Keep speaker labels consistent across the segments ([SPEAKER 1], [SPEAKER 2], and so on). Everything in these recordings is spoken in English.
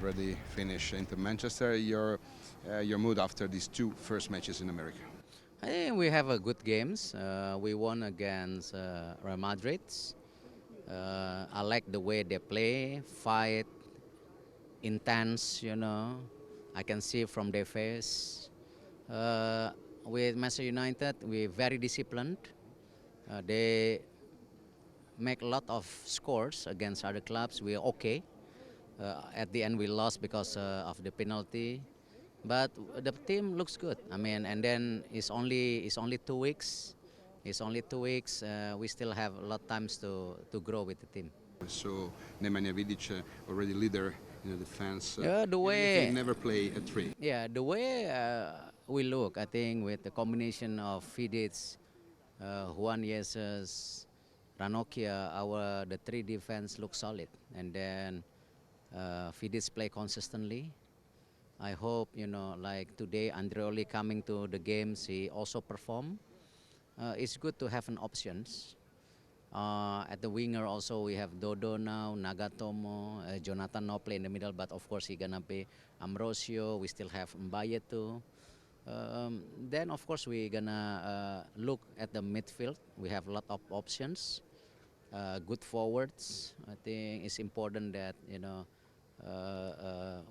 [SPEAKER 1] already finished into Manchester. Your mood after these two first matches in America?
[SPEAKER 2] I think we have a good games. We won against Real Madrid. I like the way they play, fight, intense. I can see from their face. With Manchester United, we're very disciplined. They make a lot of scores against other clubs. We're okay. At the end, we lost because of the penalty. But the team looks good. I mean, and then it's only 2 weeks. It's only 2 weeks. We still have a lot of times to grow with the team.
[SPEAKER 1] So Nemanja Vidic already leader in the defense.
[SPEAKER 2] Yeah, the
[SPEAKER 1] Even if
[SPEAKER 2] way
[SPEAKER 1] he never play a three.
[SPEAKER 2] yeah, the way we look, I think with the combination of Vidic, Juan Jesus, Ranocchia, the three defense look solid, and then Vidic play consistently. I hope like today, Andreoli coming to the games, he also perform. It's good to have an options. At the winger also we have Dodo now, Nagatomo, Jonathan no play in the middle, but of course he gonna be Ambrosio. We still have Mbaye too. Then of course we gonna look at the midfield. We have a lot of options, good forwards. I think it's important that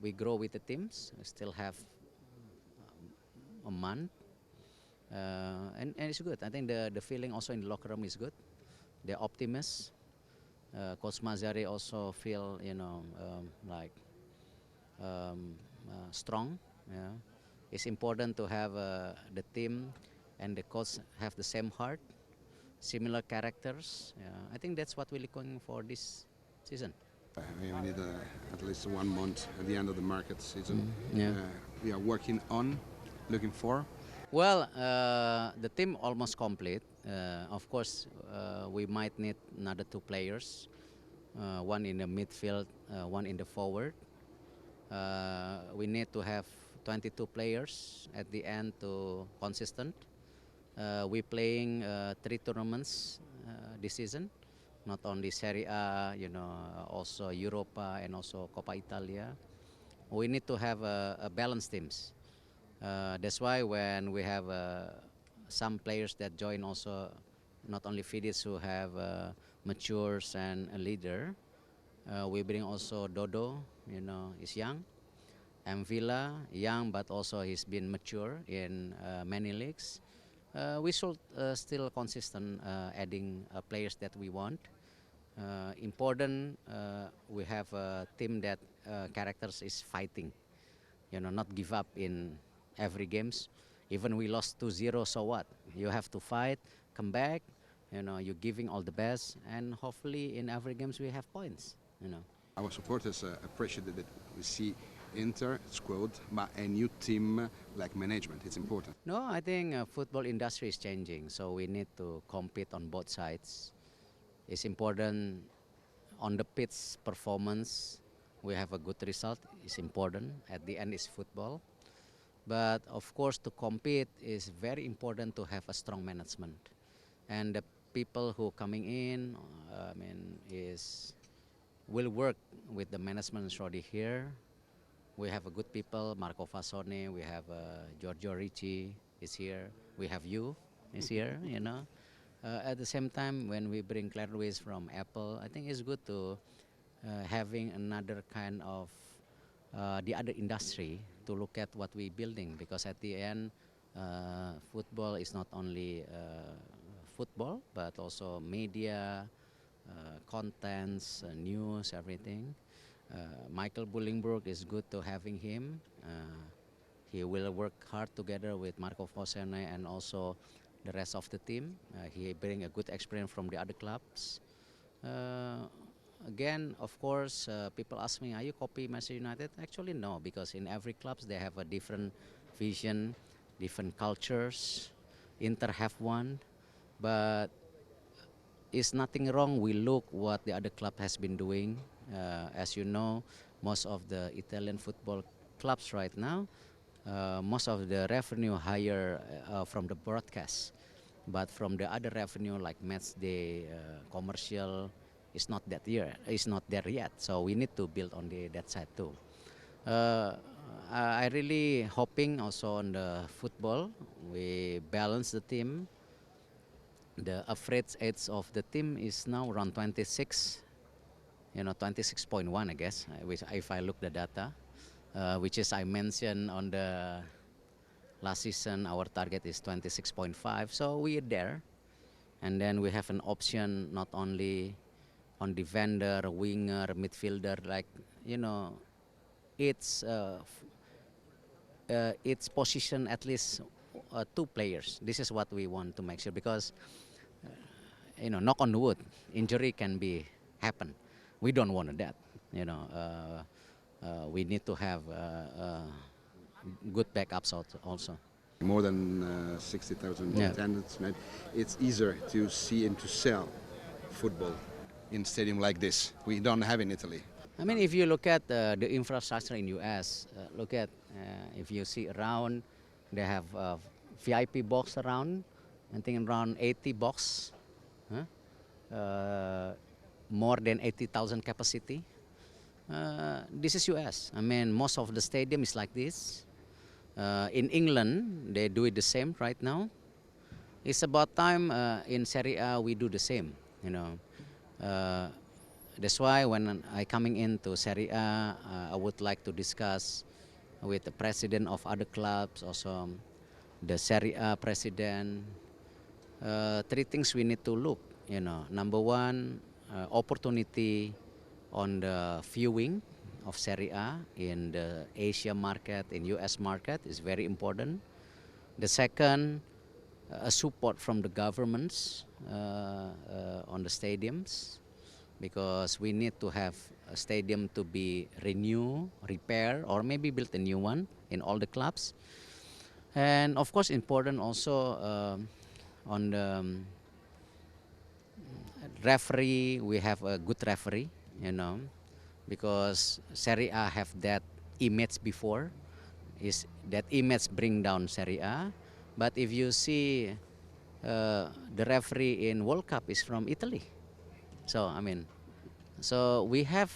[SPEAKER 2] we grow with the teams. We still have a month, and it's good. I think the feeling also in the locker room is good. They're optimists. Coach Mazzari also feel like strong. Yeah. It's important to have the team and the coach have the same heart, similar characters. Yeah. I think that's what we're looking for this season.
[SPEAKER 1] We need at least 1 month at the end of the market season.
[SPEAKER 2] Yeah.
[SPEAKER 1] We are working on, looking for.
[SPEAKER 2] Well, the team almost complete. Of course, we might need another 2 players, one in the midfield, one in the forward. We need to have 22 players at the end to consistent. We're playing 3 tournaments this season, not only Serie A, also Europa and also Coppa Italia. We need to have a balanced teams. That's why when we have some players that join also, not only Fidis who have matures and a leader, we bring also Dodo, is young, and Villa, young but also he's been mature in many leagues. We should still consistent adding players that we want. Important, we have a team that characters is fighting, not give up in every games. Even we lost 2-0, so what? You have to fight, come back, you're giving all the best, and hopefully in every games we have points.
[SPEAKER 1] Our supporters appreciate that we see Inter squad, but a new team like management. It's important.
[SPEAKER 2] No, I think football industry is changing, so we need to compete on both sides. It's important on the pitch performance. We have a good result. It's important. At the end, it's football. But of course, to compete is very important to have a strong management, and the people who coming in, will work with the management already here. We have a good people, Marco Fasone. We have Giorgio Ricci is here. We have you is here. At the same time, when we bring Claire Louise from Apple, I think it's good to having another kind of the other industry to look at what we're building, because at the end, football is not only football, but also media, contents, news, everything. Michael Bullingburg is good to having him. He will work hard together with Marco Fosene and also the rest of the team. He bring a good experience from the other clubs. Again, of course, people ask me, are you copy Manchester United? Actually, no, because in every clubs they have a different vision, different cultures. Inter have one, but it's nothing wrong. We look what the other club has been doing. As you know, most of the Italian football clubs right now, most of the revenue higher from the broadcast, but from the other revenue like match day, commercial, it's not there yet. So we need to build on that side too. Uh, I really hoping also on the football. We balance the team. The average age of the team is now around 26, 26.1, I guess, which if I look the data, which is I mentioned on the last season, our target is 26.5. So we are there. And then we have an option not only on defender, winger, midfielder, like, it's its position at least two players. This is what we want to make sure because knock on wood, injury can be happen. We don't want that. We need to have good backups also.
[SPEAKER 1] More than 60,000
[SPEAKER 2] Yeah.
[SPEAKER 1] attendance, right? It's easier to see and to sell football in stadium like this. We don't have in Italy.
[SPEAKER 2] I mean, if you look at the infrastructure in US, look at if you see around, they have VIP box around, I think around 80 box, more than 80,000 capacity. This is US. I mean, most of the stadium is like this. In England, they do it the same right now. It's about time in Serie A we do the same. That's why when I coming into Serie A, I would like to discuss with the president of other clubs, also the Serie A president. Three things we need to look. Number one, opportunity on the viewing of Serie A in the Asia market, in US market is very important. The second, a support from the governments on the stadiums, because we need to have a stadium to be renewed, repair, or maybe build a new one in all the clubs. And of course, important also on the referee, we have a good referee, because Serie A have that image before. Is that image bring down Serie A? But if you see the referee in World Cup is from Italy. So so we have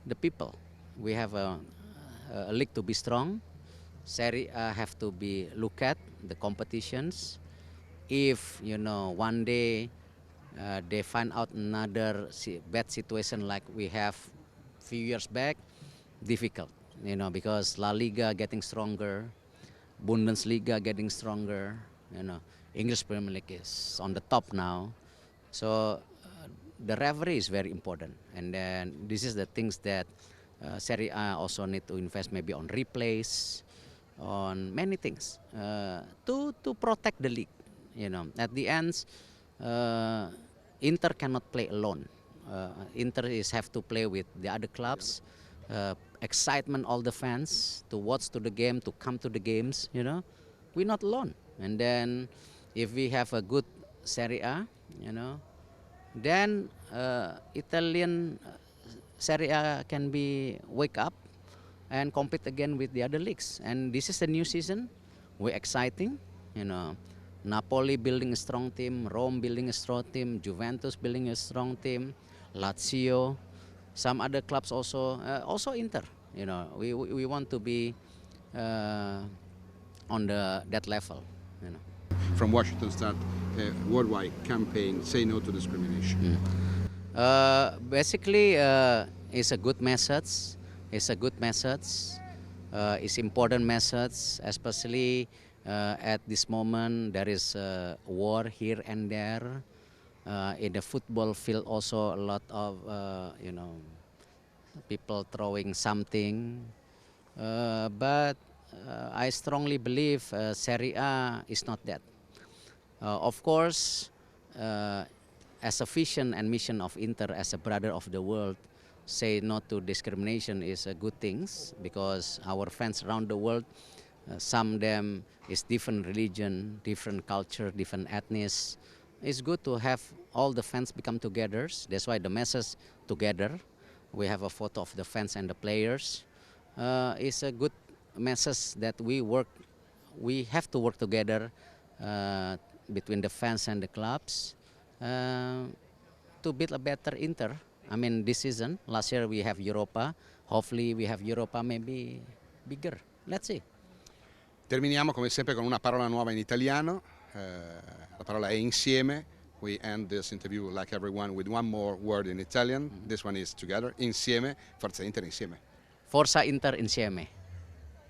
[SPEAKER 2] the people. We have a league to be strong. Serie A have to be look at the competitions. If one day they find out another bad situation like we have few years back, difficult. Because La Liga getting stronger, Bundesliga getting stronger. English Premier League is on the top now. So the referee is very important, and then this is the things that Serie A also need to invest maybe on replays, on many things to protect the league. At the end, Inter cannot play alone. Inter have to play with the other clubs. Excitement all the fans to watch to the game, to come to the games. We're not alone. And then if we have a good Serie A, then Italian Serie A can be wake up and compete again with the other leagues. And this is a new season. We're exciting. Napoli building a strong team, Rome building a strong team, Juventus building a strong team, Lazio, some other clubs also, also Inter. We want to be on that level.
[SPEAKER 1] From Washington start a worldwide campaign, say no to discrimination.
[SPEAKER 2] Basically, it's a good message. It's a good message. It's important message, especially at this moment there is war here and there. In the football field also a lot of people throwing something. But I strongly believe Serie A is not that. Of course, as a vision and mission of Inter as a brother of the world, say no to discrimination is a good thing, because our fans around the world, some of them is different religion, different culture, different ethnics. It's good to have all the fans become together. That's why the message together. We have a photo of the fans and the players. It's a good message that we have to work together between the fans and the clubs to build a better Inter. This season, last year we have Europa, Hopefully we have Europa maybe bigger. Let's see.
[SPEAKER 1] Terminiamo come sempre con una parola nuova in italiano, la parola è insieme. We end this interview like everyone with one more word in Italian. This one is together, insieme, Forza Inter insieme.
[SPEAKER 2] Forza Inter insieme.